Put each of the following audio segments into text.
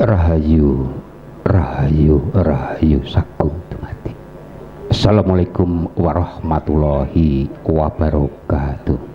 Rahayu, rahayu, rahayu sagung dumadi. Assalamualaikum warahmatullahi wabarakatuh.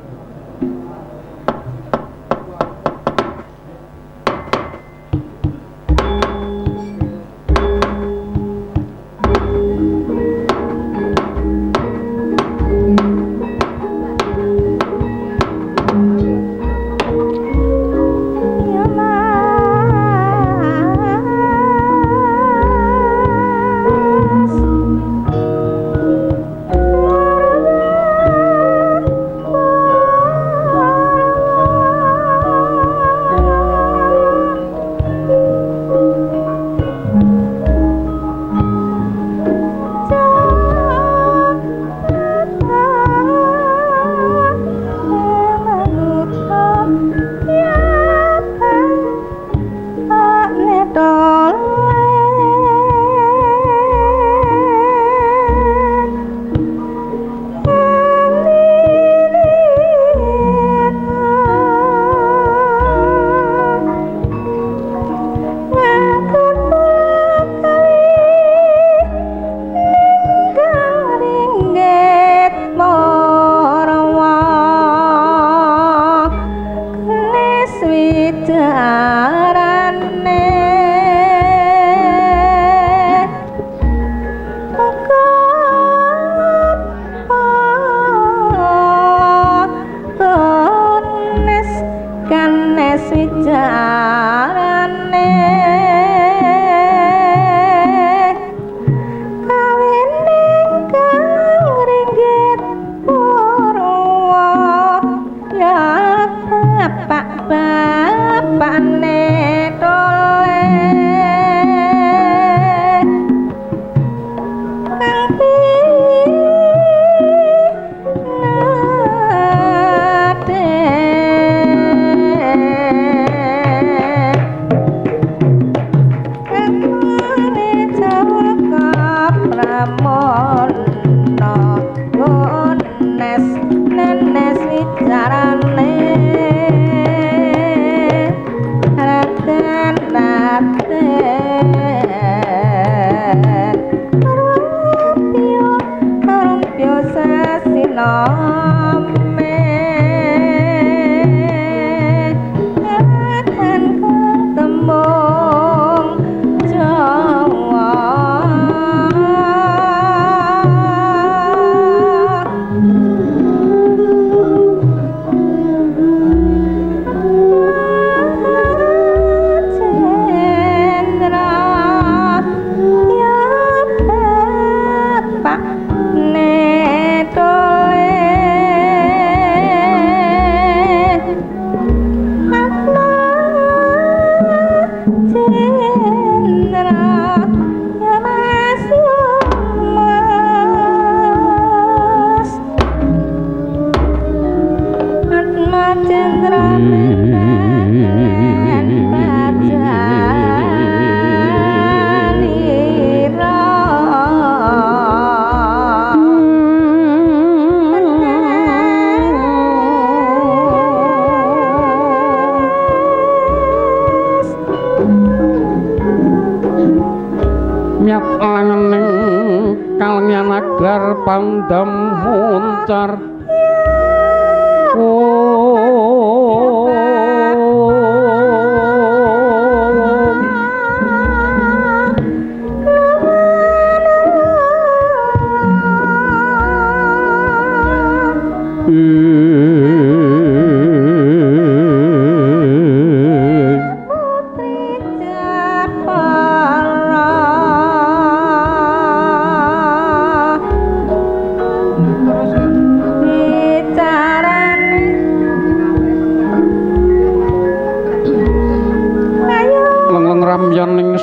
Pandam muncar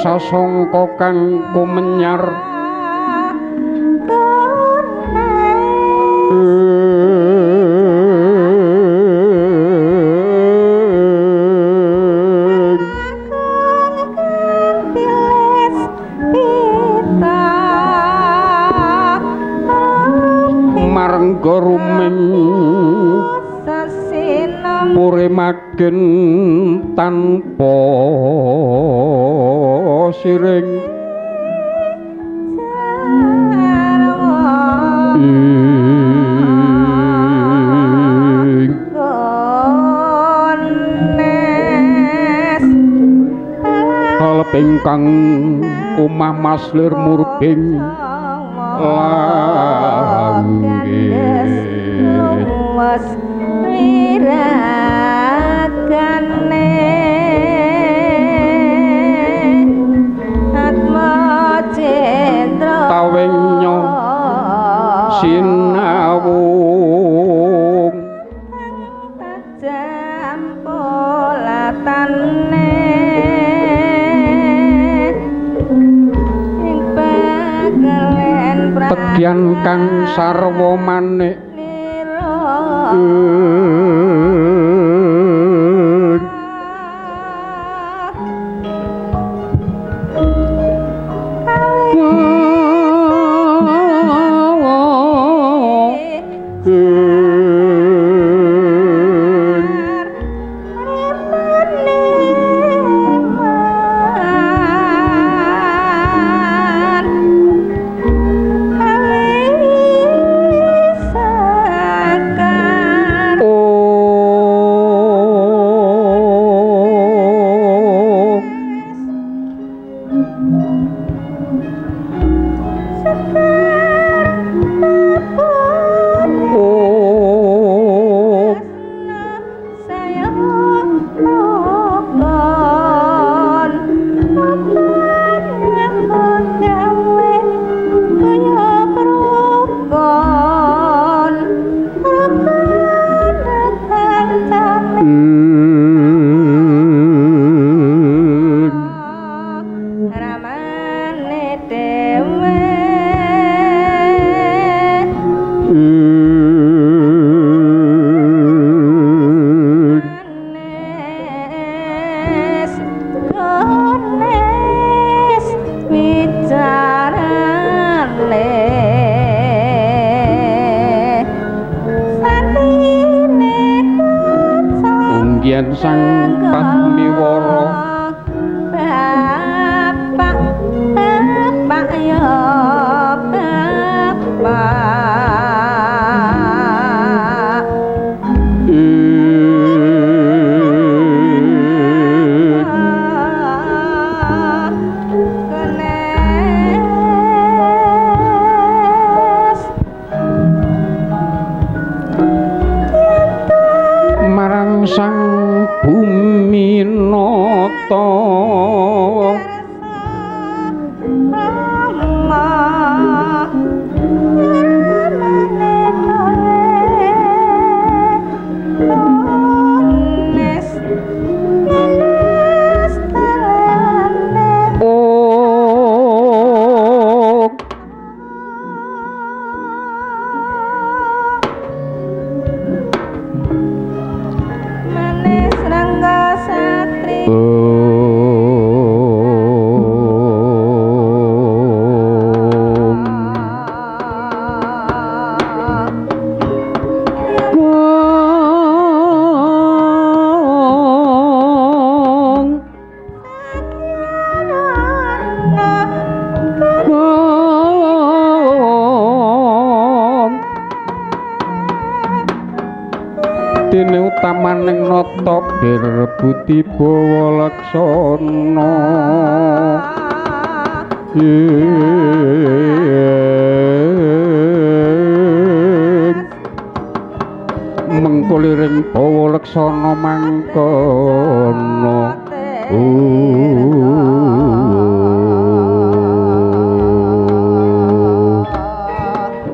sasangka kang kumenyar marengga rumeng pure magen tanpa siring pingkang umah maslir murbing langgit luwes wiragane atma cendra tawenya sinawung tajam polatane tegyan kang sarwa manik yen sang Padmiwara bapak ya bapak marang sang bumi nata dene utamaning nata berbudi bawa laksana mengkuliring bawa laksana mangkono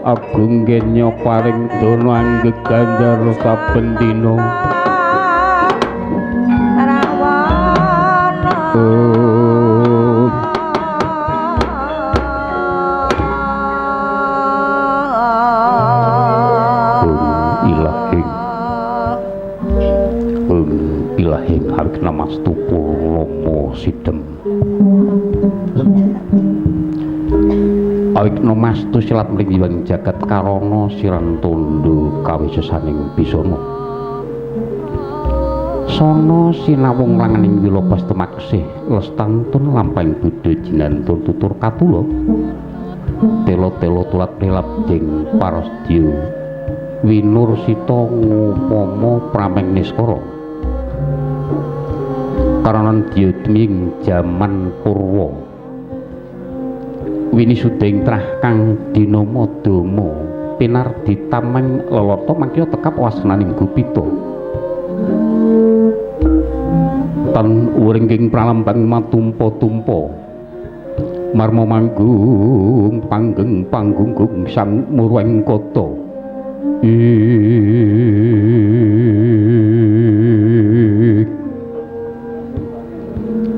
agung genya paring dono anggegandar saben dina rawana ilahing ilahing hawik namastu purlomo sidem awik namastu silat mringgiwang jagat karana siran tondo kawisesaning bisana sono sinawung langaning wila pastemaksih lestantun lampahing budha jinantun tutur katula telo-telo tulat prelap jeng parasdya winur sita ngupama prameng niskara karanan diudming jaman purwa wini suding trah kang dinama dama pinardi tameng lelata mangkiya tekap wasnaning gupita tan uringking pralambang matumpa-tumpa marma manggung panggung sang murweng kota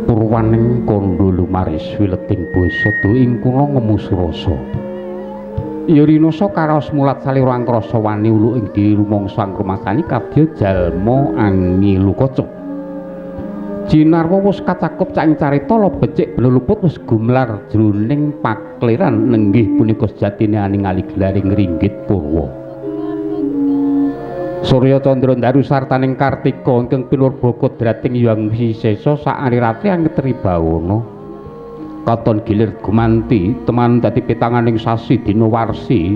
purwaning kandha lumaris wileting basa ing kula ngemusu rasa Yurinasa karaos mulat salira angkrasa wani ulu ing diri rumangsa angkrumasani kadya jalma angilu kaca Jinarwa wis kacakup caing carita la becik bleluput wis gumlar jroning pakliran nenggih punika sejatine aning-ali gelaring ringgit purwa Surya Candra Ndaru sartaning Kartika ingkang pinurba kodrating Hyang Wisesa saarirate angetri bawana katon gilir gumanti teman dadi pitanganing sasi dina warsi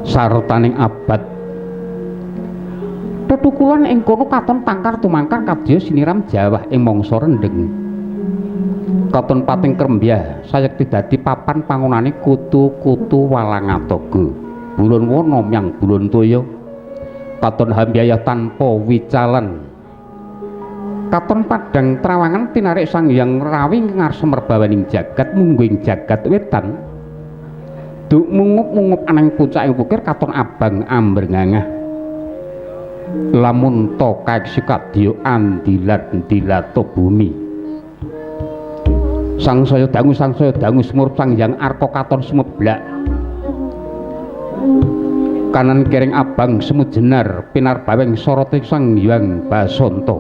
sartaning abad Tutukulan ing kono katon tangkar tumangkar kadya siniram jawah ing mangsa rendheng katon pating krembyah sayekti dadi papan pangonane kutu-kutu walangatoga bulun wana myang bulun toya katon hambyayah tanpa wicalan katon padang trawangan tinarik Sang Hyang Rawi ngarsa merbawaning jagat mungguing jagat wetan duk mungup-mungup anang pucaking wukir katon abang ambrengangah lamun to kaeksi kadya andilat-dilato bumi sangsaya dangu sumurup Sang Hyang Arka katon sumeblak kanan kering abang semut jenar pinarbaweng soroti Sang Hyang Basanta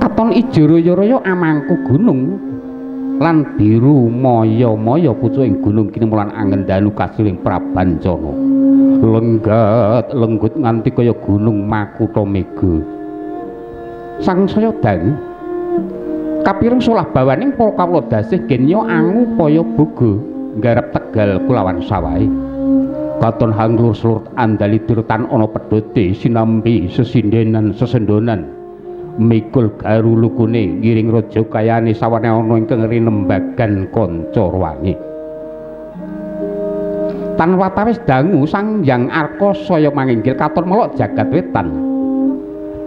katon ijo raya-raya amangku gunung lan biru maya-maya pucuking gunung kinemulan angendalu kasiling prabancana lenggat lenggut nganti kaya gunung Makutha Mega sangsaya dangu kapireng solah bawaning para kawula dasih genya angu paya boga nggarap Tegal kulawan sawahe katon hanglur slur andali dirutan ana pedhote sinambi sesindenan sesendonan mikul garu lukune ngiring raja kayane sawane ana ingkang rinembagan kanca wangi tan watawis dangu Sang Hyang Arka saya manginggil katon melok jagat wetan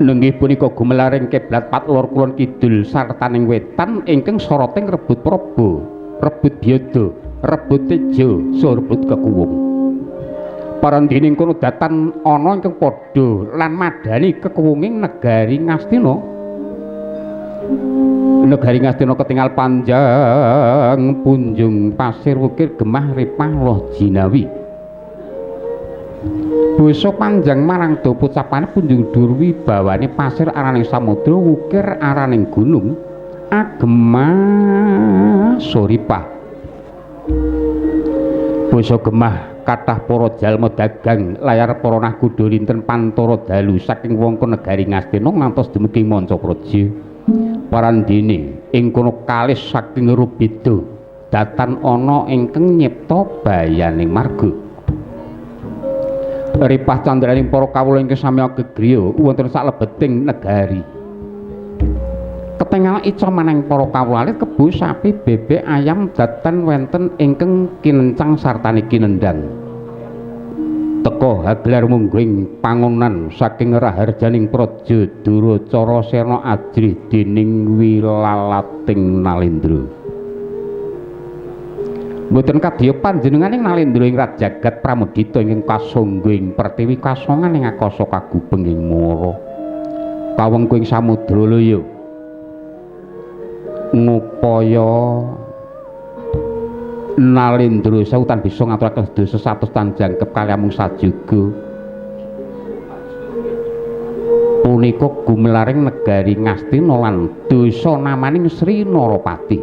nenggih punika gumelaring kiblat patlor kulon kidul sartaning wetan ingkang soroting rebut Praba rebut Byada rebut Teja rebut Kekuwung parandining kono datan ana ingkang padha lan madani kekuwunging negari Ngastina ketingal panjang punjung pasir wukir gemah ripah loh jinawi basa panjang marang do pucapane punjung durwi bawane pasir araning samudra wukir araning gunung agemah soripah basa gemah kathah para jalma dagang layar para nakuda linten pantara dalu saking wongkon negari Ngastina ngantos dumugi Mancapraja parandene ing kono kalis saking rubeda datan ana ingkang nyipta bayaning marga ripah candraning para kawula ingkang sami gegriya wonten saklebeting negari ketengal ica maneng para kawula kebo sapi bebek ayam datan wenten ingkang kinencang sartane kinendang teka haglar mungguing pangonan saking raharjaning praja Duracara Sena ajrih dening wilalating Nalendra mboten kadya panjenenganing Nalendra ing Rajagat Pramudita ingkang kasangga ing pertiwi kasongan ing akasa kagubeng ing mara kawengku ing samudra laya ngupaya Nalendra sautan bisa ngaturaken sedaya sesatus tanjangkep kaliyan mung sajaga punika gumelaring negari Ngastina lan dasa namaning Sri Narapati.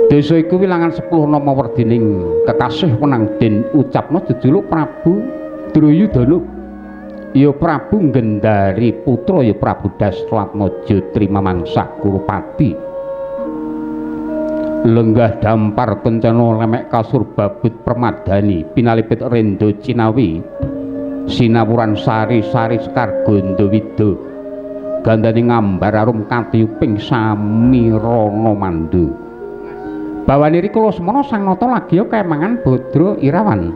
Dasa iku wilangan 10 nama werdining kekasih wenang den ucapna jejuluk Prabu Drayudana. Ya Prabu Gendari putra ya Prabu Dasratmaja Trimamangsa Kurupati. Lenggah dampar kencana lemek kasur babut permadani pinalipit rendo Cinawi sinawuran sari-sari sekar Gondowida gandane ngambar arum katiyuping samirana mandu. Bawane rikala semana Sang Nata lagi kemangan Badra Irawan.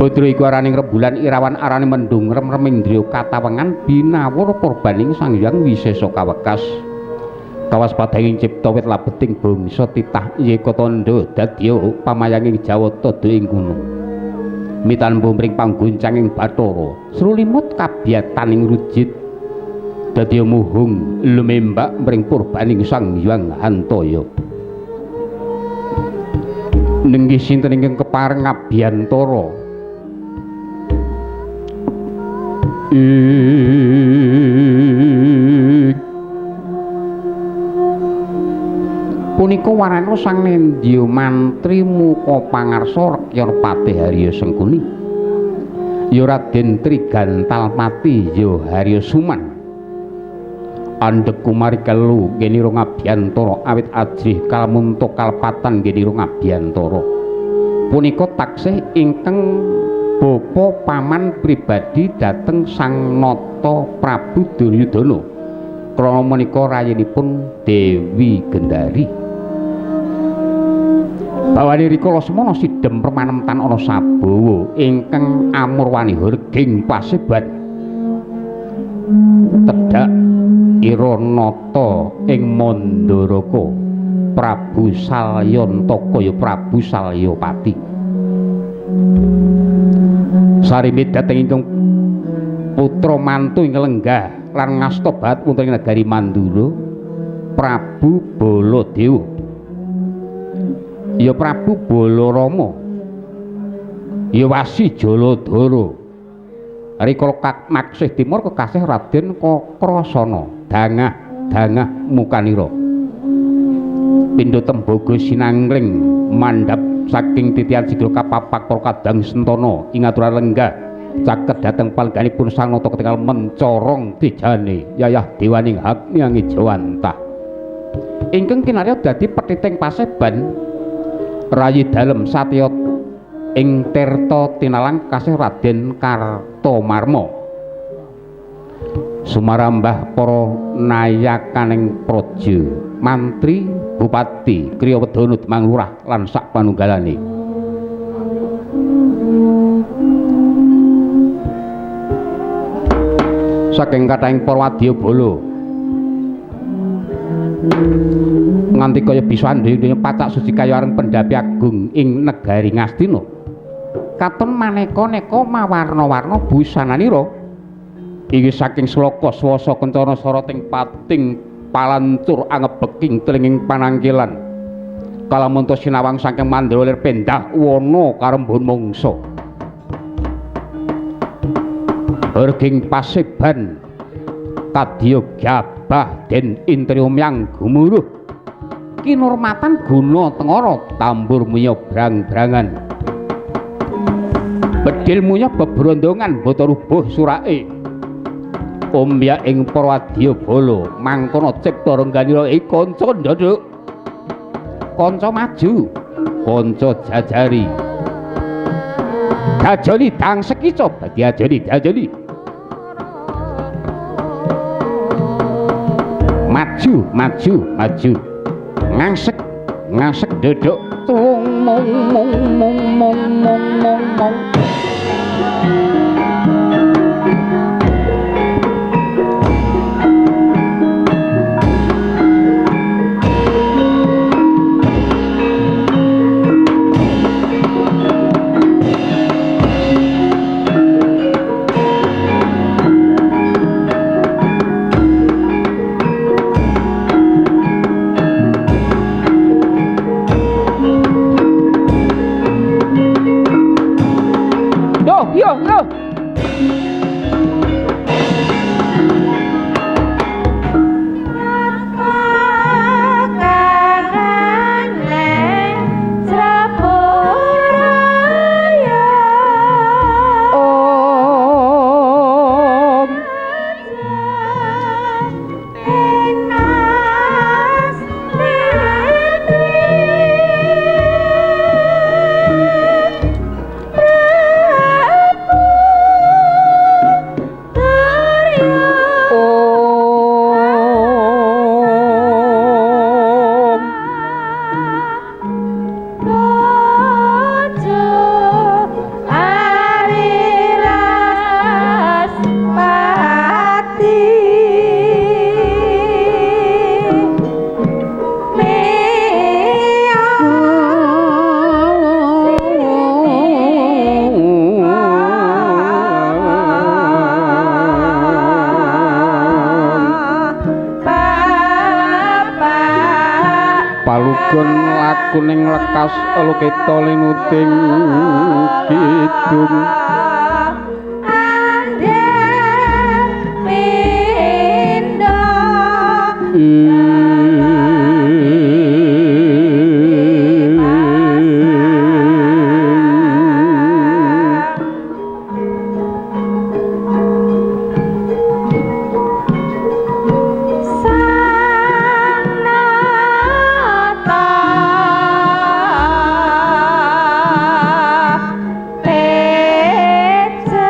Badra iku araning rembulan Irawan arane mendung rem-remindriya katawengan binawur purbaning Sang Hyang Wisesa Kawekas. Kawaspadhaning cipta wit labeting bangsa titah yeka tandha dadya pamayanging Jawata ing kono. Mitanpa mring panggoncanging Bathara srulimut kabiyataning rujit dadya muhung lumembak mring purbaning Sang Hyang Hantaya. Nenggih sinten ingkang kepareng ngabiyantara punika warana Sang Nendya mantri muka pangarsa Rekyapati Harya Sengkuni ya Raden Trigantalpati ya Harya Suman andhek kumari kelu genira ngabiyantara awit ajrih kalmunta kalpatan genira ngabiyantara punika taksih ingkang bapa paman pribadi dhateng Sang Nata Prabu Duryudana krana menika rayinipun Dewi Gendari. Bawane rikala semana sidhem permanemtan ana Sabawa ingkang amurwani herging paseban tedhak ira nata ing Mandaraka Prabu Salyantaka ya Prabu Salyapati. Sarimit dhateng ingkang putra mantu ing lenggah lan ngasta bat wonten ing negari Mandura Prabu Baladewa ya Prabu Balarama ya Wasi Jaladara. Rikala maksih timur kekasih Raden Kakrasana dangah mukanira pindha tembaga sinangling mandhap saking titian sigra kapapak para kadang sentana ing aturan lenggah caket dhateng palganipun Sang Nata ketingal mencorong dijane yayah dewaning Agni Jawantah ingkang kinarya dadi petiting paseban rayi dalem satya ing tirta tinalang kasih Raden Kartamarma sumarambah para nayakaning praja mantri bupati kriya wedana Demang Lurah lan sak panunggalane. Saking kathahing para wadyabala nganti kaya bisa andhene pacak suci kaya areng pendhapi agung ing negari Ngastina katon maneka-neka mawarna-warna busananira iki saking sloka swasa kencana sarating pating palancur angebeking telinging panangkilan kalamunta sinawang saking mandra lir pendah wana karembun mangsa herging paseban kadya gabah den intrium yang gumuruh kinurmatan guna tengara tambur muya brang-brangan bedil muya bebrondongan bata rubuh surake ombya ing para wadyabala mangkono cipta rengganira kanca ndaduk kanca maju kanca jajari dajali dangseki coba dajali maju ngangsek duduk tung mong yo yo. Palugon lakuning lekas Loketa linuting kidung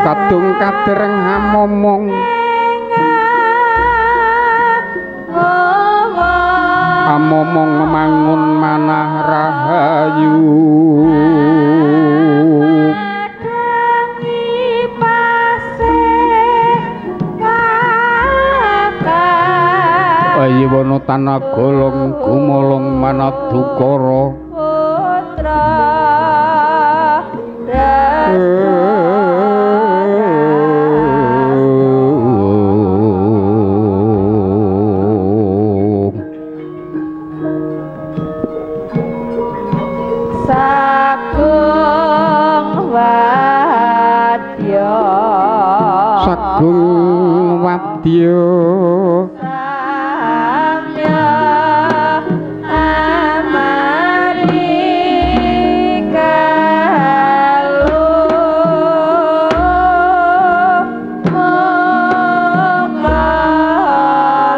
kadung kadereng hamomong hamomong mangun manah rahayu ayewana tanagolong gumolong manadukara putra Sagung wadya samya amarika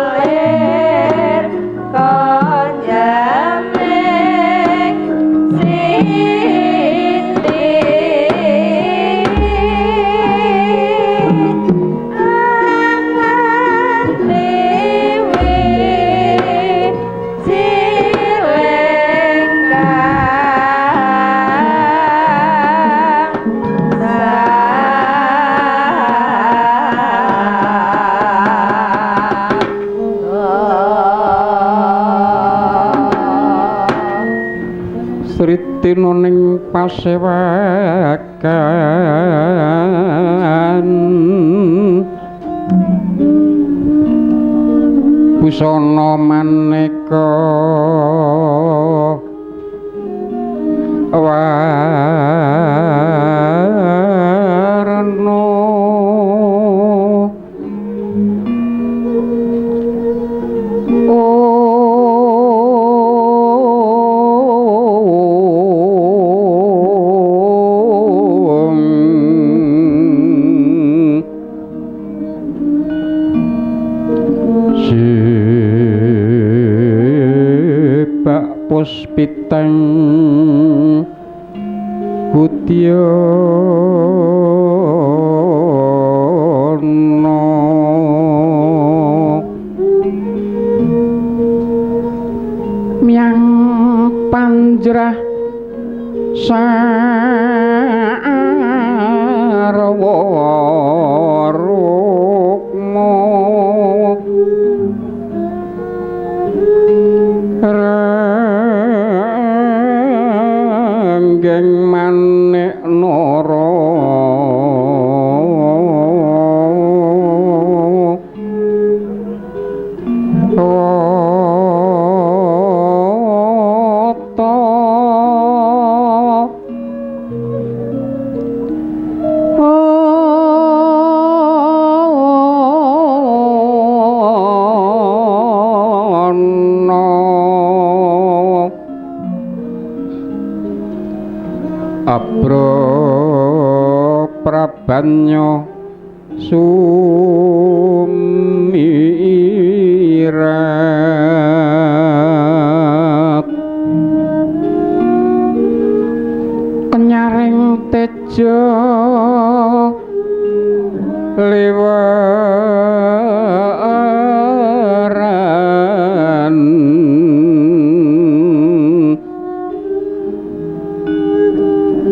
mokalir konjameng Sritino ning pasewakan busana maneka warna puspiteng Udyana miang panjrah sarwa rukma geng manik nara wata abra prabanyo sumirat kenyaring tejo liwaran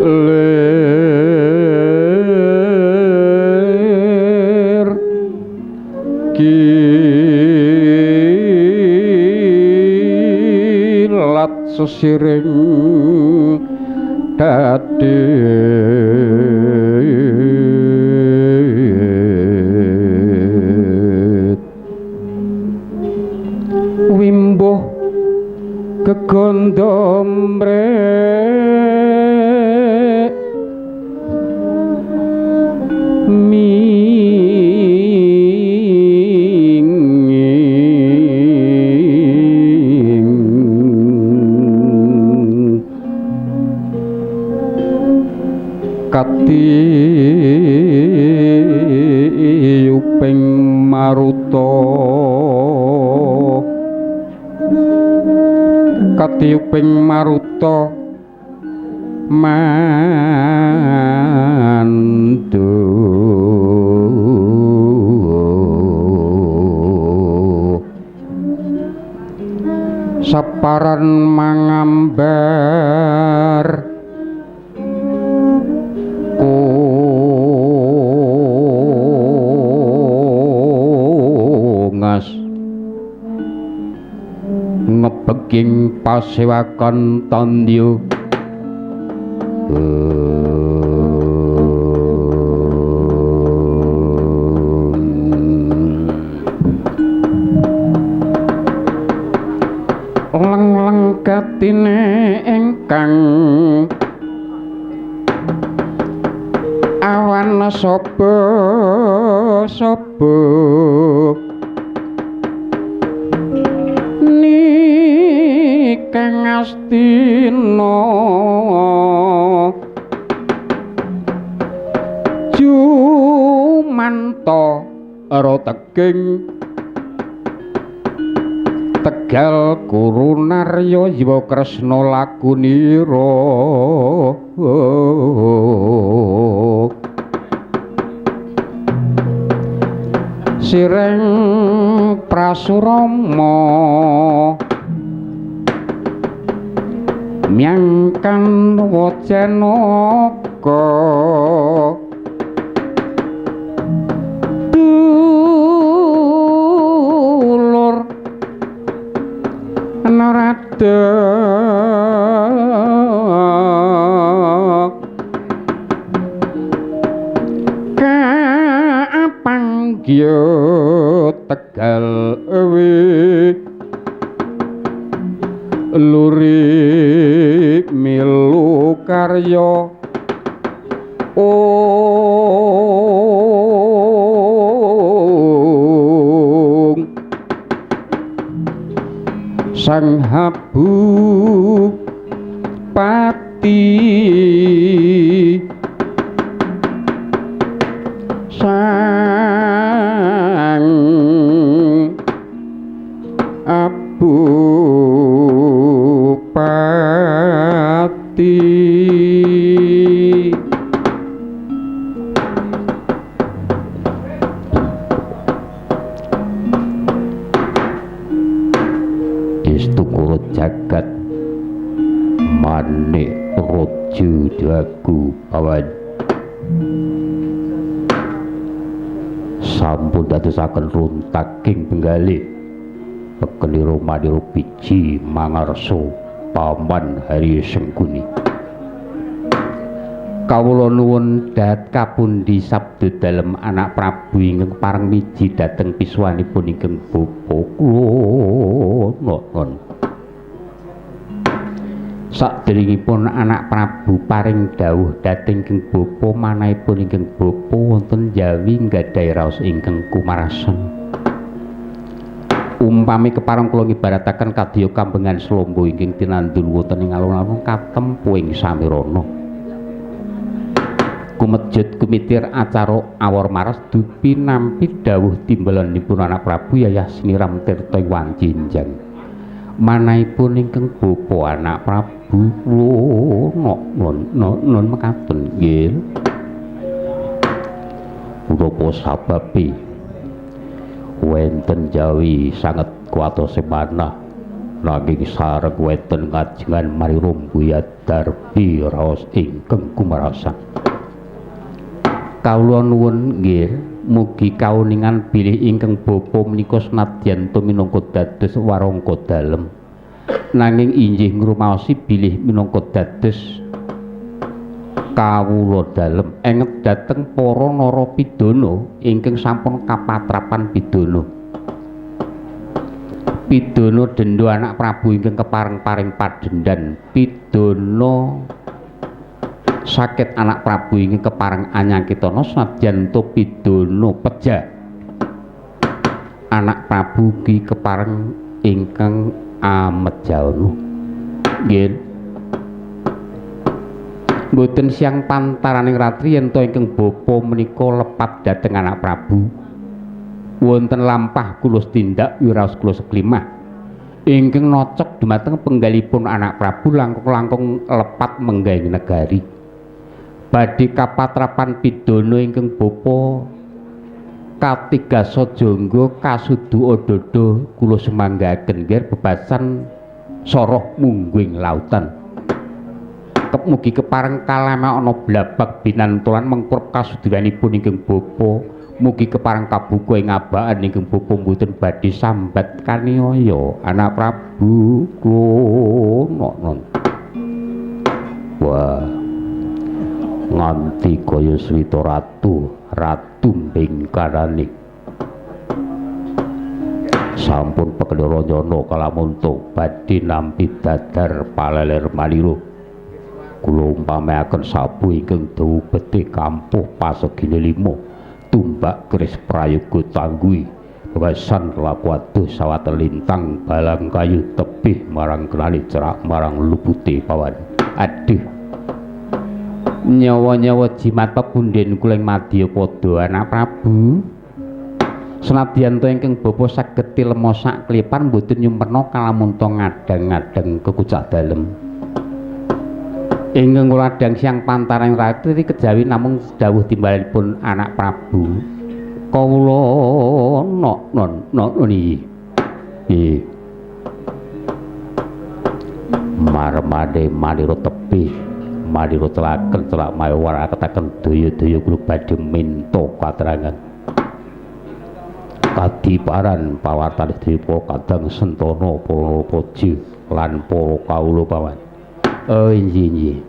lir kilat sesiring dadi wimbuh kegondo mrek kati uping maruta kati uping maruta mandu saparan mangambar ngebeging pasewakan tandya leng-leng katine ingkang awan sapa kang astina jumanta rateging tegal kurunarya jiwa kresna lakunira sireng prasurama myangkan wacanaka dulur narada kapanggya tegal lurik milu karya sang habu pati sang abu pati istungkul jagat manik rojo dagu awan sampun dadosaken runtaking penggalih pekeliro madiro biji mangarso paman hari sengguni kawula nuwun dat kapundi sabda dalem anak Prabu ingkang pareng miji dhateng piswanipun ingkang bapa kula non saderengipun anak Prabu paring dawuh dhateng ingkang bapa manahipun ingkang bapa wonten Jawi nggadahi raos ingkang kumarasan umpami kepareng kula ngibarataken kadya kambengan slombo ingkang tinandul wonten ing alun-alun katempuing samirana kumejut kumitir acara awor maras dupi nampi dawuh timbalanipun anak Prabu Yayah Siniram Tirta Wancinjang manahipun ingkang bapa anak Prabu non mekaten nggih menapa sababe wenten jawi sanget kuatose manah nanging sareng wenten ngajengan mari rumbuya darbi raos ingkang kumarasan kawula nuwun nggih mugi kauningan bilih ingkang bapa menika senadyan minangka dados warangka dalem nanging injih ngrumaosi bilih minangka dados kawula dalem enget dhateng para narapidana ingkang sampun kapatrapan pidana denda anak Prabu ingkang kepareng-paring padendhan pidana sakit anak Prabu ingkang kepareng anyangkitana senadyan to pidana peja anak Prabu ki kepareng ingkang amejana nggih mboten siang pantaraning ratri yen to ingkang bapa menika lepat dhateng anak Prabu wonten lampah kula tindak wiraos kula seklimah ingkang nocok dumateng penggalipun anak Prabu langkung-langkung lepat menggaing negari badhe kapatrapan pidana ingkang bapa katigasa jangga kasudu adada kula semanggaken nggih bebasan soroh mungguing lautan mugi kepareng kalame ana blabak binantulan mengkurep kasudiranipun ingkang bapa mugi kepareng kabuka ing abakan ingkang bapa mboten badhe sambat kaniaya anak Prabu klono wah nganti kaya swita ratu mbingkarane sampun pekedara nyana kalamunta badhe nampi dadar paleler malira kula umpameaken sabu ingkang dawa betih kampuh pasegine 5 tumbak keris prayoga tangguhi bebasan laku aduh sawate lintang balang kayu tebih marang kenali cerak marang lupute pawan aduh nyawa-nyawa jimat pepunden kula ing madya padha anak Prabu senadyan to ingkang bapa saged tilema sak klipan mboten nyumpena kalamunta ngadang-ngadang kekucak dalem ingkang kula adang siang pantaring ratri kejawi namung dawuh timbalanipun anak Prabu kawula niki marmade malira tebih malira telaken celak mayawar aketaken daya-daya kula badhe minta katerangan kadiparan pawartan dewa kadang sentana para poji lan para kawula pawan inji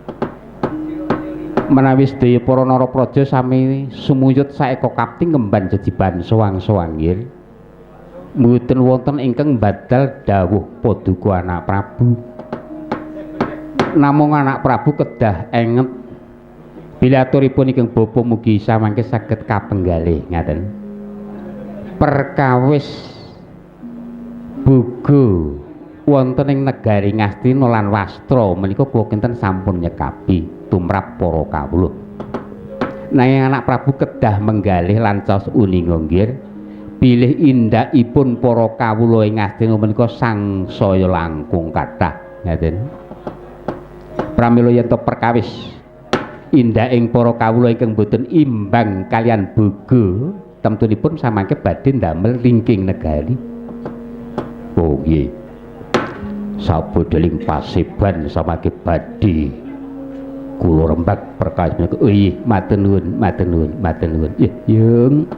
menawi sedaya para narapraja sami sumuyut saeka kapting ngemban jejiban soang-soang nggih mboten wonten ingkang badal dawuh paduka anak Prabu namung anak Prabu kedah enget bilaturipun ingkang bapa mugi samangke saged kapenggalih ngaten perkawis buga wonten ing negari Ngastina lan Wastra menika kula kinten sampun nyekapi tumrap para kawula nanging anak Prabu kedah menggalih lan caos uninga nggih bilih indakipun para kawula ing Ngastina menika sangsaya langkung kathah ngaten pramila yen to perkawis indaking para kawula ingkang boten imbang kalian boga temtunipun samangke badhe ndamel ringking negari oh nggih sabodeling paseban samangke badhe kula rembak perkawis menika nggih matur nuwun yung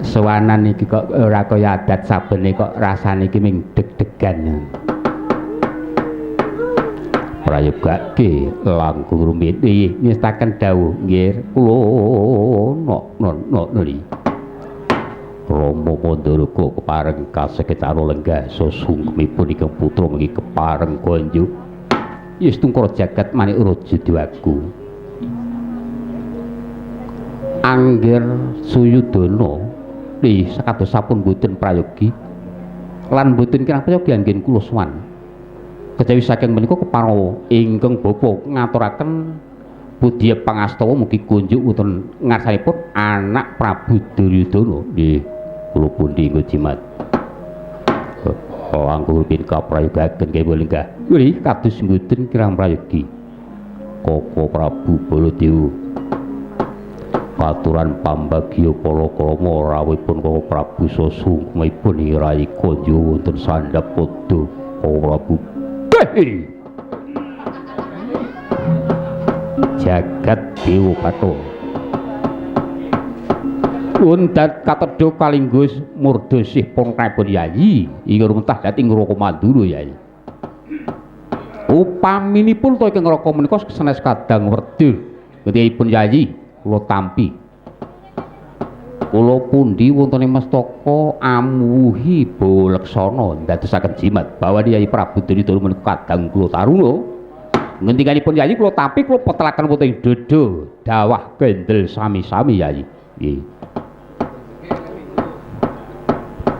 sawanan iki kok ora kaya adat sabene kok rasane iki ming deg-degan prayogake langkung rumit nggih ngestaken dawuh nggih kula nuli Rama Pandharaka kepareng kaseketara lenggah sesungkemipun ingkang putra mugi kepareng konjuk yes tungkara jagat manik raja Dewaku Angger Suyudana nggih sakados sampun boten prayogi lan boten kirang prayogi anggen kula sowan kejawi saking menika keparo ingkang bapa ngaturaken Budya pangastawa mugi kunjuk wonten ngarsanipun anak Prabu Duryudana. Nggih, kula pundi nggo jimat. Anggur bin kaprayogaken nggih Linggah. Nggih, kados mboten kirang prayogi. Koko Prabu Baladewa. Katuran pambagya para krama rawuhipun Koko Prabu sasungkemipun Rai Kanja wonten Sandapada Koko Prabu. Jagat Dewa Bathara. Undat katedha kalinggus murdosih pungkapun Yayi ingkang rumentah dhateng Ngraka Mandura Yayi. Upaminipun to ingkang ngraka menika sanes kadang werda gedhepun Yayi kula tampi. Kula pundi wonten ing mastaka amuhi Balaksana ndadosaken jimat bahwa Yayi Prabu Duryudana menika kadang kula taruna. Ngendikanipun Yayi kula tampi kula petelaken wonten ing dada dawah kendel sami-sami Yayi. Nggih.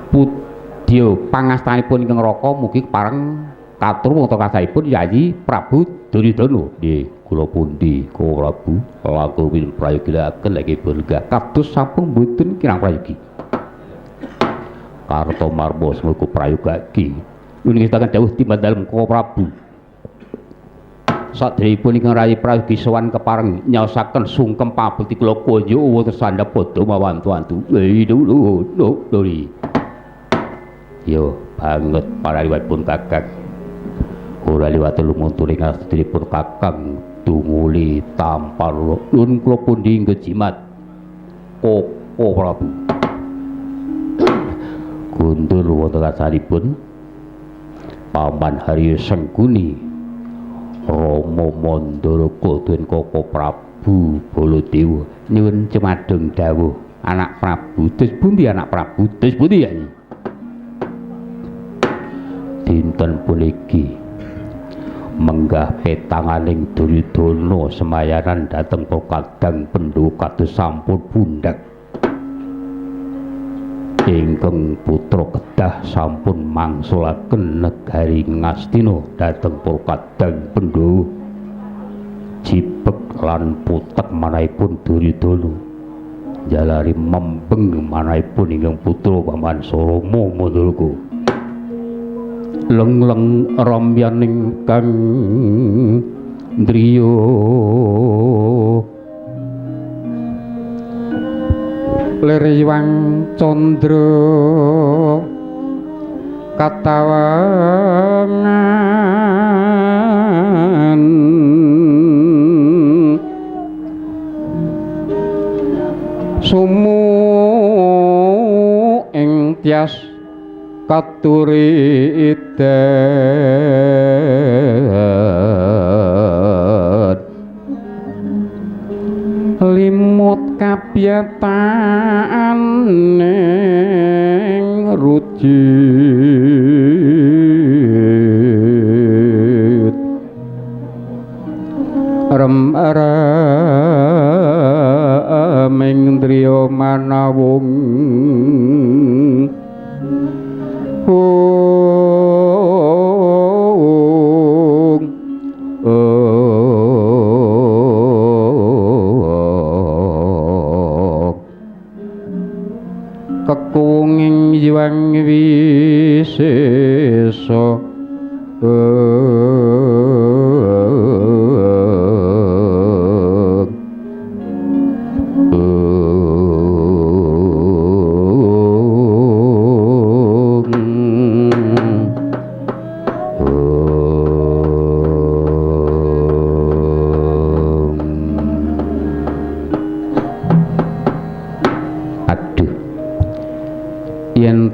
Budya pangastanipun ingkang raka mugi pareng katur wonten kasaipun Yayi Prabu Duryudana. Nggih, kula pundi Koko Prabu langkung win prayogiaken lagi bergah kados sampun mboten kirang prayogi. Karta marma semengko prayogake. Uning sedaya dawuh timbang dalem Koko Prabu. Sadèrèngipun ingkang rayi prayogi sowan kepareng nyaosaken sungkem pabekti kula kanja wonten Sandapada mawantu-wantu. Lho. Yo banget paraliwatipun Kakang. Ora liwat lumunturing astrinipun Kakang tumuli tampar nun kula pundi ngejimat Koko Prabu. Kundur wonten kasanipun Paman Harya Sengkuni Rama Mandaraka den Koko Prabu Baladewa nyuwun cemadhong dawuh anak Prabu. Dos pundi anak Prabu? Dos pundi ya? Dinten puniki menggah petanganing Duryudana semayanan dhateng Kadang Pandhawa kados sampun pundhak. Ingkang putra kedah sampun mangsulaken negari Ngastina dhateng Kadang Pandhawa. Jipek lan putek manahipun Duryudana. Jalari membeng manahipun ingkang putra Paman Rama Mandaraka. Leng-leng ramyaning kang driya liriwang candra katawangan sumu ing tias katuri idet limut kabiyatan ning rujit remeng driya manawung kekuwunging jiwang wisesa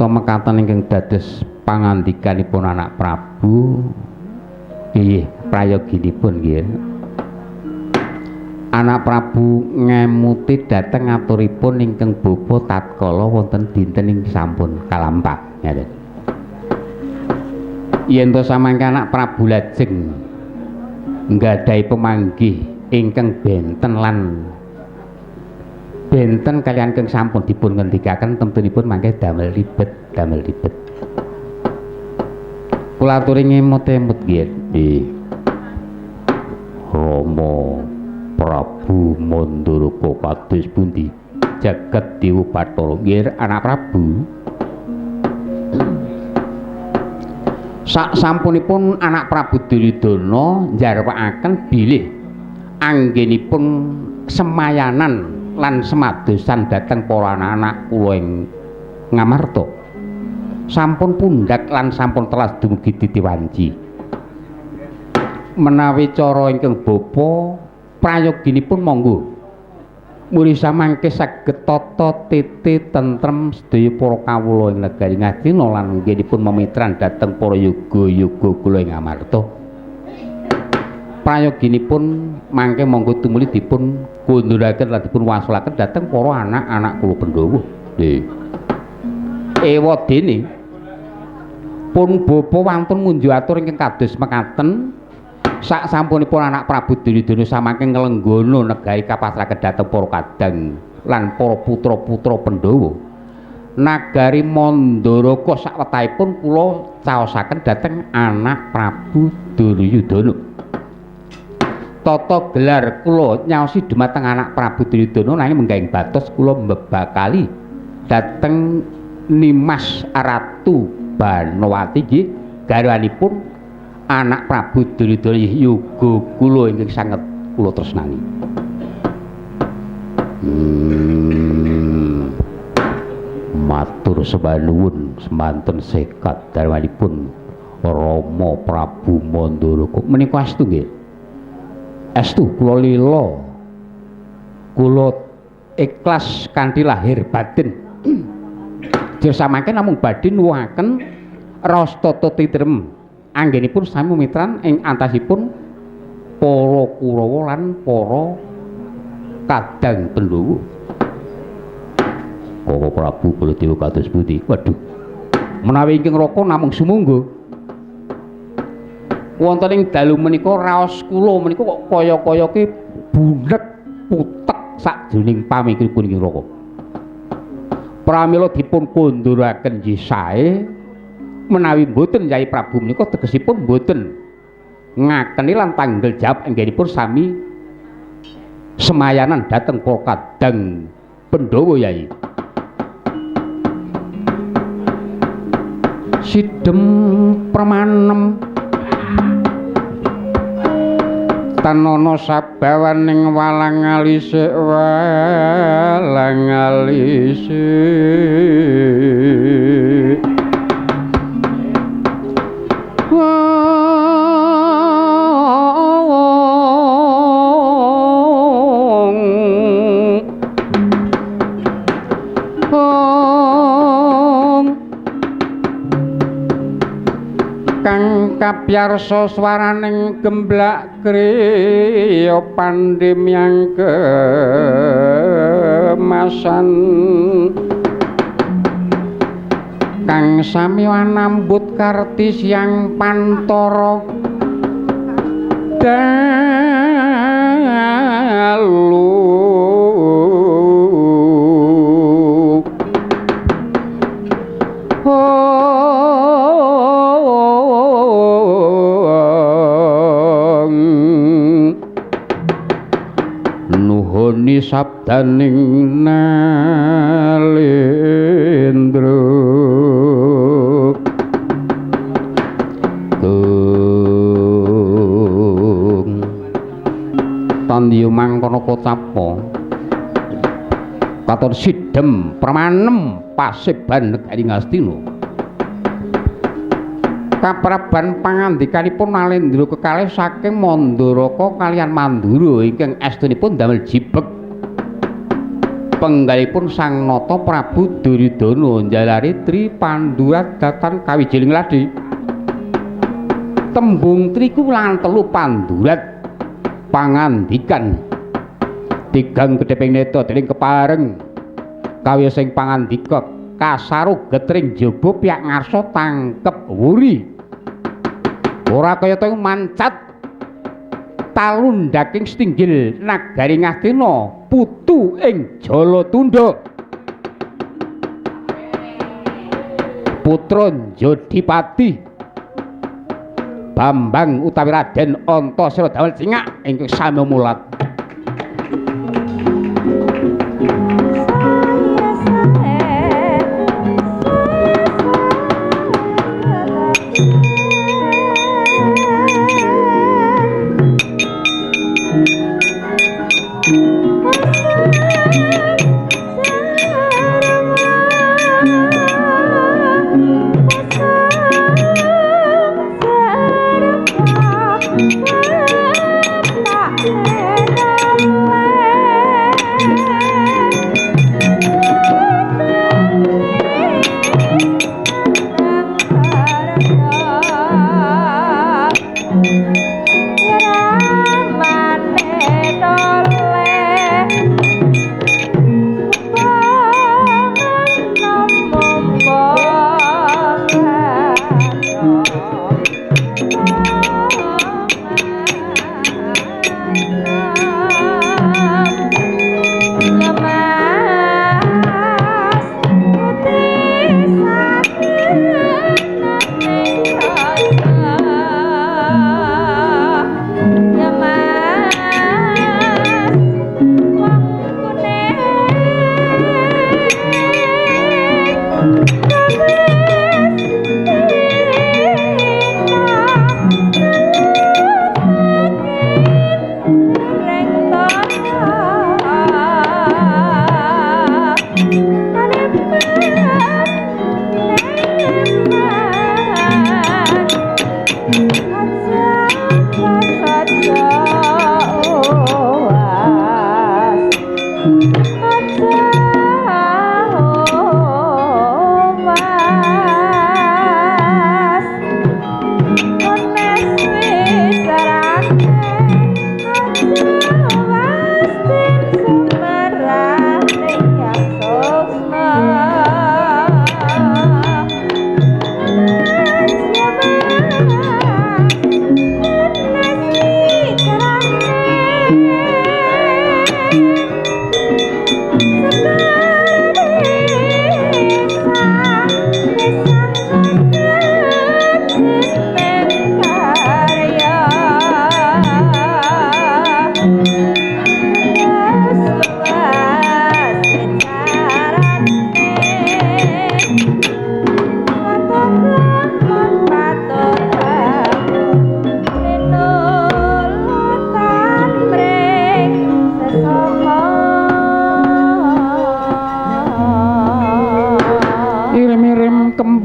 mekaten ingkang dados pangandikanipun anak Prabu nggih prayoginipun nggih anak Prabu ngemuti dhateng aturipun ingkang bapa tatkala wonten dinten ing sampun kalampah ngaten yen to samangke anak Prabu lajeng nggadahi pemanggih ingkang benten lan benten kalian keng sampun dipun ngendikaken temtunipun mangke damel ribet kula aturi ngemut-emut nggih Rama Prabu Mandaraka kados pundi jagat Dewa Bathara nggih anak Prabu. Sak sampunipun anak Prabu Duryudana njarwakaken bilih anggenipun semayanan lan semadosan dhateng para anak kula ing Ngamarta. Sampun pundhak lan sampun telas dumugi Ditiwanci. Menawi cara ingkang bapa prayoginipun monggo muri samangke saged tata titi tentrem sedaya para kawula ing negari Ngastina lan anggenipun memitran dhateng para yoga-yoga kula ing Ngamarta. Prayoginipun mangke monggo tumuli dipun kunduraken lan dipun wasulaken dhateng para anak-anak kula Pandhawa. Nggih. Ewadene pun bapa wantun ngunjuk atur ingkang kados mekaten. Sak sampunipun anak Prabu Duryudana samangke nglenggono negari kapasraken dhateng para kadang lan para putra-putra Pandhawa. Nagari Mandaraka sawetahipun kula caosaken dhateng anak Prabu Duryudana. Tata gelar kula nyaosi dumateng anak Prabu Duryudana nanging menggahing batos kula mbebakali dhateng Nimas Ratu Banawati nggih garwanipun anak Prabu Duryudana yoga kula ingkang sanget kula tresnani. Matur sembah nuwun semanten sekat garwanipun Rama Prabu Mandaraka menika astu nggih. Astu kula lila kula ikhlas kanthi lahir batin. Dirsamake namung badhe nuwuhaken raos tata titrem anggenipun sami mitran ing antasipun para Kurawa lan para kadang Pandhawa. Koko Prabu Baladewa kados pundi? Waduh. Menawi ingkang raka namung sumangga. Wonten ing dalu menika raos kula menika kok kaya-kayake bunek putek sajroning pamikiripun ingkang raka. Pramila dipun konduraken nggih sae menawi mboten Yai Prabu menika tegesipun mboten ngakeni lan tanggal jawab anggenipun sami semayanan dhateng para kadang Pandhawa Yai. Sidhem pramanem tanana sabawaning walang alisik kang kapyarsa swaraning gemblak kriya pandemyang kemasan kang sami wanambut kartis yang pantara dalu nuhuni sabdaning nalendra tandiyo mangkono kotapa katon sidhem pramanem paseban negari Ngastina kapraban pangandikanipun Nalendra kekalih saking Mandaraka kaliyan Mandura ingkang estunipun damel jibeg penggalipun Sang Nata Prabu Duryudana njalari Tri Panduradatan kawijining ladi tembung triku lan telu pandurat pangandikan tigang gedheping neta dening kepareng kawya sing pangandika kasaruget ring jaba piyak ngarsa tangkep wuri ora kaya teng mancat talundaking setinggil nagari Ngastina putu ing Jalatundha putra Jodipati Bambang utawi Raden Antasena damel cingak ingkang sami mulat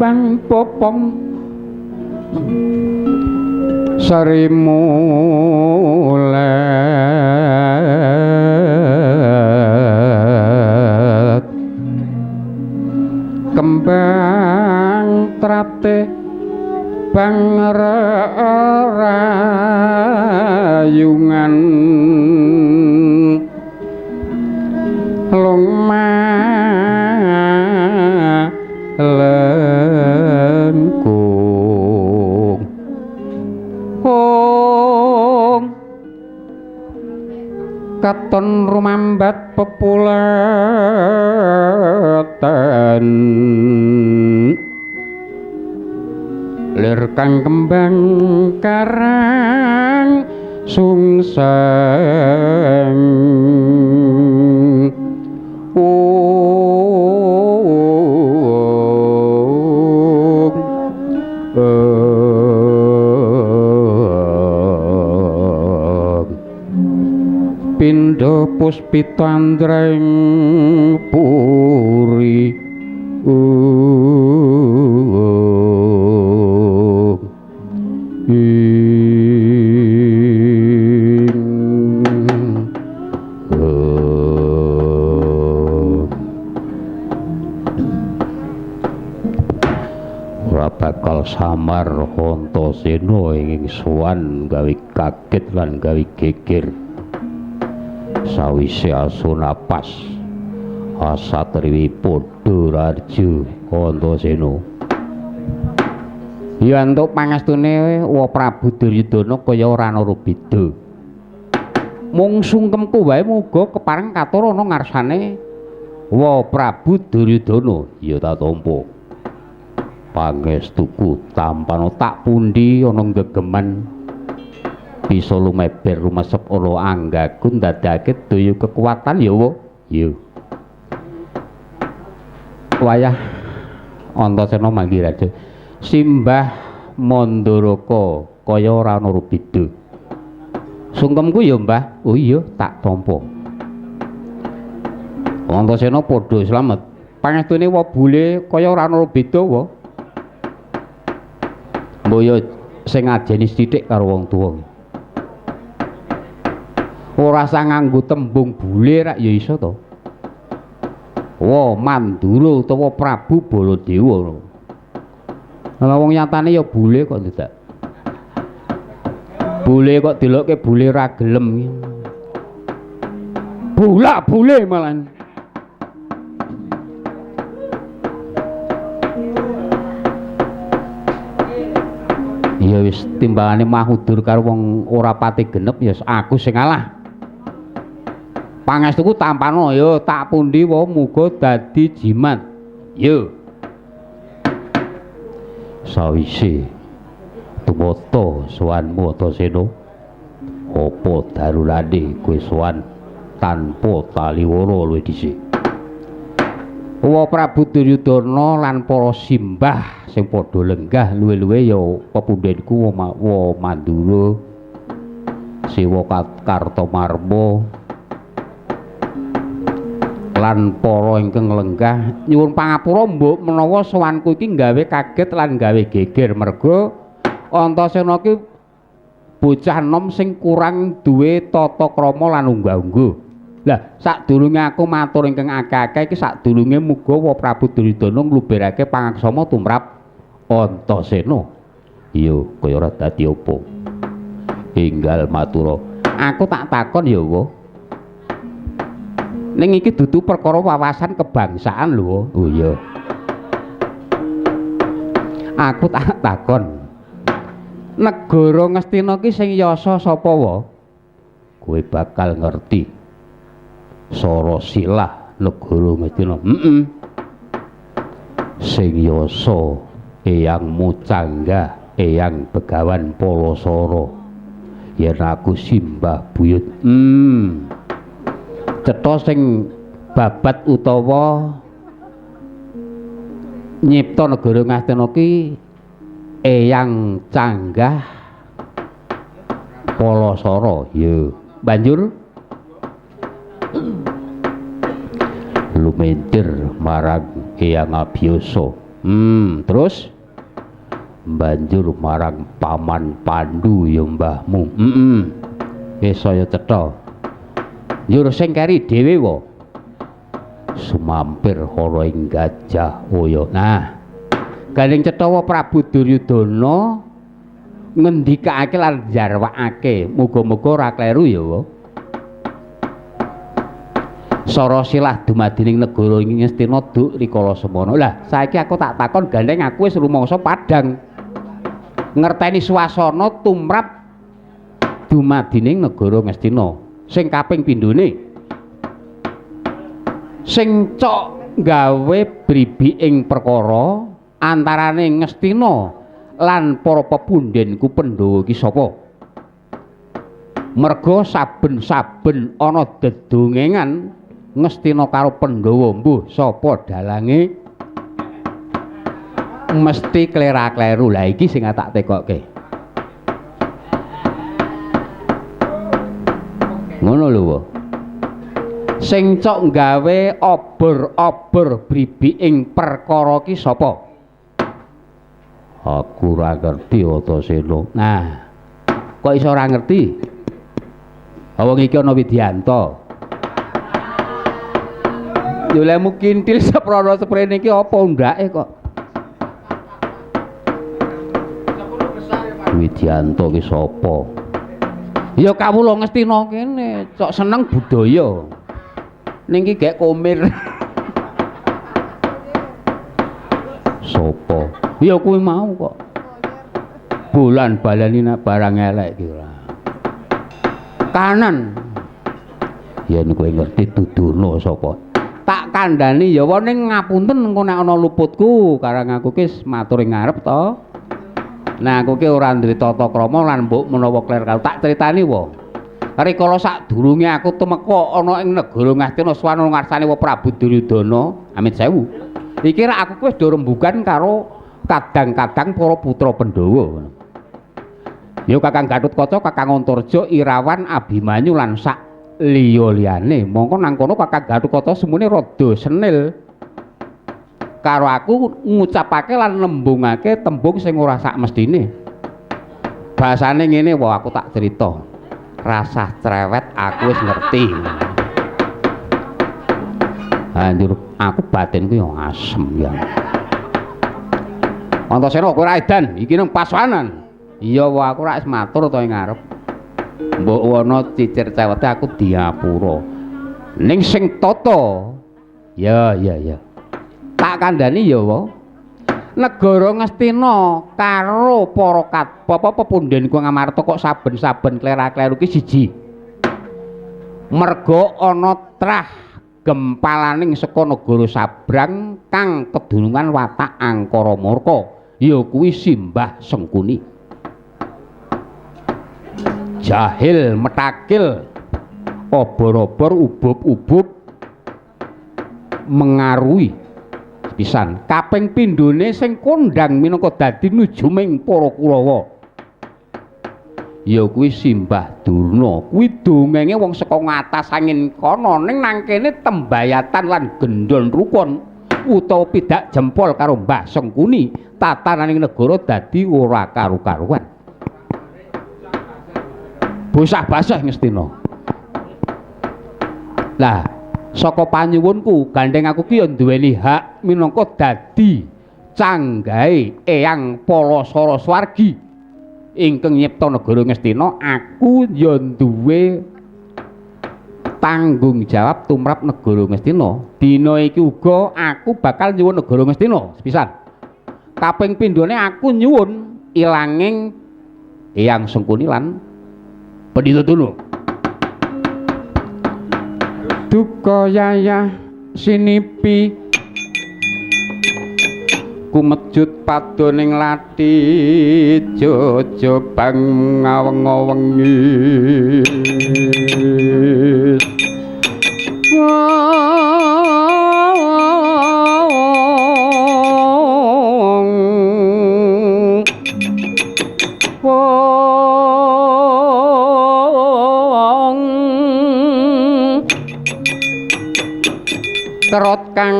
kembang popong sarimulet kembang trate pangrayungan lengkung katon rumambat pepulatan lir kang kembang karang sungsang pindha puspita andreng puri ora bakal samar Antasena ing sowan gawe kaget lan gawe geger sawise asu napas asatriwi padha raja Antasena ya entuk pangestune wa Prabu Duryudana kaya ora ana beda mung sungkemku wae muga kepareng katur ana ngarsane wa Prabu Duryudana ya ta tampa pangestuku tampano tak pundi ana gegeman bisa lumeber rumesep ana anggaku ndadake daya kekuatan ya wa ya wayah Antasena manggih raja simbah Mandaraka kaya ora ana beda sungkemku ya mbah oh iya tak tampa Antasena padha slamet pangestune wa bule kaya ora ana beda wa mboyo sing ngajeni sithik karo wong tuwa ora sang nganggo tembung bule rak ya iso to wa Mandura utawa Prabu Baladewa ana wong nyatane ya bule kok ndak bule kok delokke bule ra gelem bulak bule malah ya wis timbangane mahudur karo wong ora pati genep ya aku sing ngalah pangestuku tampano ya tak pundi wae muga dadi jimat ya sawise tumata sowanmu Antasena apa darulane kowe sowan tanpa taliwara luwih dhisik wa Prabu Duryudana lan para simbah sing padha lenggah luwih-luwih ya pepundhenku wa Mandura Sewa Kartamarma lan para ingkang lenggah nyuwun pangapura mbok menawa sowanku iki gawe kaget lan gawe geger merga Antasena ki bocah enom sing kurang duwe tata krama lan unggah-ungguh. Lah sadurunge aku matur ingkang akeh-akeh iki sadurunge muga wa Prabu Duryudana ngluberake pangaksama tumrap Antasena. Iya kaya ora dadi apa. Enggal matura. Aku tak takon ya wa. Ning iki dudu perkara wawasan kebangsaan lho. Oh iya. Aku tak takon. Negara Ngastina ki sing yasa sapa wa? Kowe bakal ngerti. Sarasilah negara Ngastina. Sing yasa Eyang Mucangga, Eyang Begawan Palasara. Yen aku simbah buyut. Cetha sing babat utawa nyipta negara Ngastina ki Eyang Canggah Palasara ya banjur lumentir marang Eyang Abiyasa Terus banjur marang paman Pandu ya mbahmu. Saya cetha. Njur sing keri dhewe wa. Sumampir hara ing gajah oya. Nah, gandeng cetha Prabu Duryudana ngendikake lan jarwakake, muga-muga ora kleru ya wa. Sara silah dumadining negara ing Ngastina duk rikala semana. Lah, saiki aku tak takon gandeng aku wis rumangsa padhang. Ngerteni swasana tumrap dumadining negara Ngastina. Sing kaping pindhone sing cok gawe bribi ing perkara antarane Ngastina lan para pepundhenku Pandhawa iki sapa? Merga saben-saben ana dedongengan Ngastina karo Pandhawa mbuh sapa dalange mesti klera-kleru. Lah iki sing tak tekokke. Ngono lho wa. Sing cok gawe obor-obor bribi ing perkara ki sapa? Aku ora ngerti Antasena. Nah, kok iso ora ngerti? Wong iki ana Widyanto. Yo lemu kintil seprono seprene iki apa ndake kok? Widyanto ki sapa? Ya kawula Ngastina kene, cok seneng budaya. Ning iki gek komir. Sapa? Ya kuwi mau kok. Bulan balani barang elek ki ora. Kanan. Ya niku ngerti dudono sapa? Tak kandhani ya wa ning ngapunten engko nek ana luputku karang aku ki matur ing ngarep to. Nah aku ki ora duwe tata krama lan mbok menawa kler karo tak critani wa. Rikala sadurunge aku tumeka ana ing negara Ngastina swana ngarsane wa Prabu Duryudana, amit sewu. Iki rak aku wis do rembugan karo kadang-kadang para putra Pandhawa. Ya Kakang Gatotkaca, Kakang Antarja, Irawan, Abimanyu lan sak liya-liyane. Mongko nang kono Kakang Gatotkaca semune rada senil karo aku ngucapake lan nembungake tembung sing ora sak mestine. Basane ngene wae aku tak crita. Rasah cerewet aku wis ngerti. Anjur aku batinku yo asem ya. Antasena kowe ora edan, iki nang paswanan. Iya wae aku ora wis matur to ing ngarep. Mbok ana cicir cewete aku diapura. Ning sing tata. Ya. Tak kandhani ya wae. Negara Ngastina karo para pepundhenku Ngamarta kok saben-saben klera-kleru ki siji. Merga ana trah gempalaning saka negara sabrang kang kedunungan watak angkara murka, ya kuwi Simbah Sengkuni. Jahil metakil, obor-obor, ubub-ubub mengaruhi pisan. Kaping pindhone sing kondhang minangka dadi nujuming para Kurawa, ya kuwi Simbah Durna. Kuwi dongenge wong saka ngatas angin kono ning nang kene tembayatan lan gendhon rukun utawa pidak jempol karo Mbah Sengkuni, tatananing negara dadi ora karu-karuan. Bosah-basah Ngastina. Lah, saka panyuwunku gandeng aku ki ya duweni hak minangka dadi canggahe Eyang Palasara Swargi ingkang nyipta negara Ngastina. Aku ya duwe tanggung jawab tumrap negara Ngastina. Dina iki uga aku bakal nyuwun negara Ngastina sepisan. Kaping pindhone aku nyuwun ilanging Eyang Sengkuni lan Pandhita Durna. Duka yayah sinipi kumejut padoning lati jojo bang ngaweng-wengi kerot kang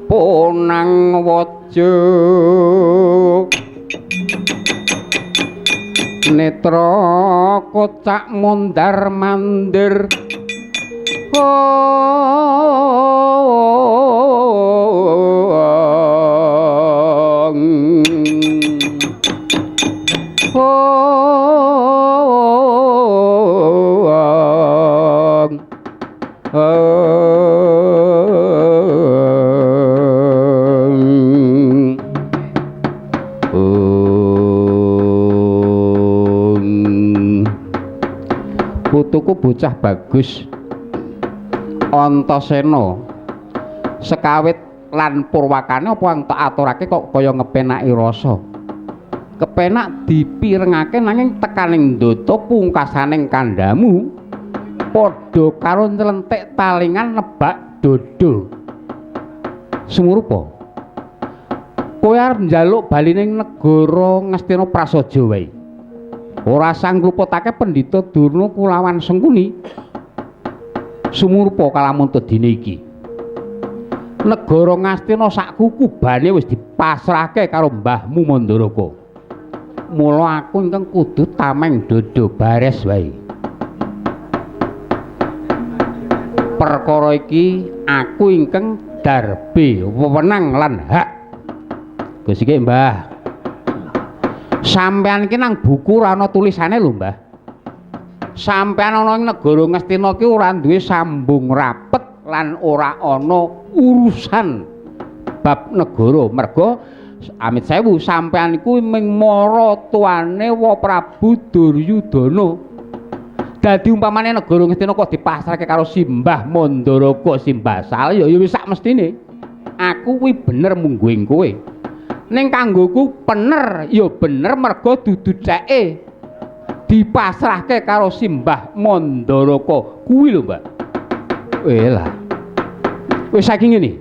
ponang waja netra kocak mondar mandir putuku bocah bagus Antasena sekawit lan purwakane apa yang tak aturake kok kaya ngepenaki rasa kepenak dipirengake nanging tekaning ndata pungkasaning kandhamu padha karo nylentik talingan nebak dodo sumurupa kowe arep njaluk bali ning negara Ngastina Prasaja wae ora sangluputake Pendhita Durna kulawan Sengkuni sumurupa kalamun dina iki negara Ngastina sak kukubane wis dipasrahke karo mbahmu Mandaraka mula aku ingkang kudu tameng dodo bares wae perkara iki aku ingkang darbe wewenang lan hak Gus iki Mbah sampean iki nang buku ora ana tulisane lho Mbah sampean ana ing negara Ngastina ki ora duwe sambung rapet lan ora ana urusan bab negara merga amit sewu sampean iku ming mara tuane Wa Prabu Duryudana dadi umpamane negara Ngastina kok dipasrahke karo Simbah Mandaraka Simbasal ya wis sak mestine aku kuwi bener mungguing kowe ning kanggoku bener ya bener merga dudu ceke dipasrahke karo Simbah Mandaraka kuwi lho Mbak lah wis saiki ngene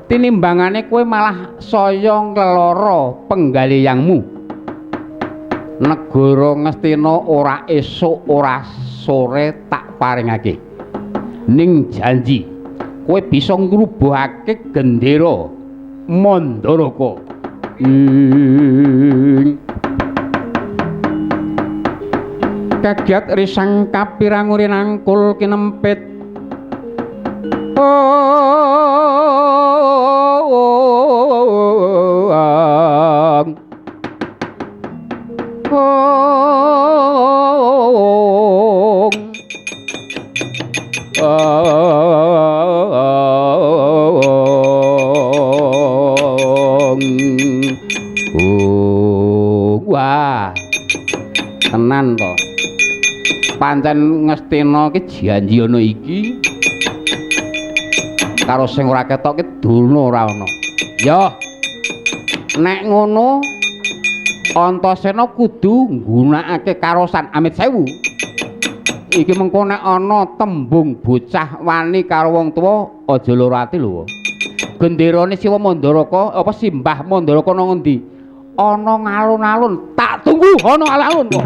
tinimbangane kowe malah saya ngleloro penggalihangmu negara Ngastina ora esuk ora sore tak paringake ning janji kowe bisa ngrubuhake gendera Mandaraka kagiat risang kapirang uri nangkul kinempit wah tenan to pancen Ngastina ki janji ana iki karo sing ora ketok ki Durna ora ana ya nek ngono Antasena kudu nggunakake karosan amit sewu iki mengko nek ana tembung bocah wani karo wong tuwa aja lara ati lho genderane Siwa Mandaraka apa Simbah Mandaraka nang endi ana ngalun-alun tak tunggu ana alun-alun kok